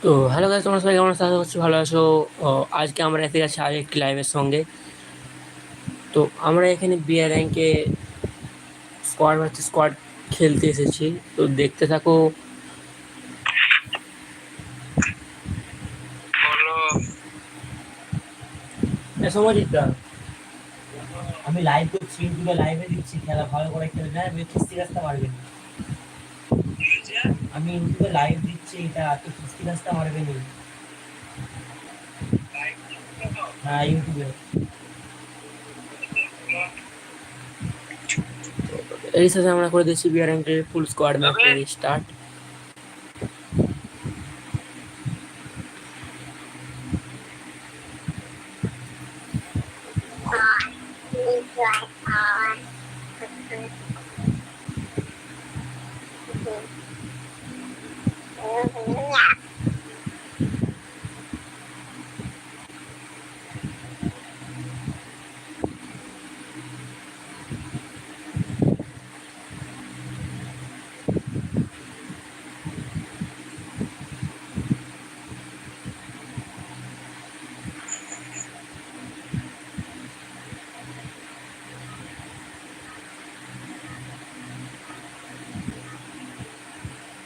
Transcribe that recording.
তো hello guys, তোমরা সবাই কেমন আছো? আশা করছি ভালো আছো। আজকে আমরা এসে গেছি আর একটি লাইভের সঙ্গে। তো আমরা এখানে বিয়ার র্যাঙ্কে স্কোয়াড ভার্সেস স্কোয়াড খেলতে এসেছি। তো দেখতে থাকো। সমজিৎ দা, আমি লাইভ করছি, ইউটিউবে লাইভে দিচ্ছি, খেলা ভালো করে খেলে না, আমি কিস্তি রাস্তা মারবে না। আমি ইউটিউবে লাইভ দিচ্ছি, এটা তো কিস্তি রাস্তা মারবে না। হ্যাঁ, ইউটিউবে। এর সাথে আমরা করে দিচ্ছি বিয়ার র্যাঙ্কের ফুল স্কোয়াড ম্যাচের স্টার্ট।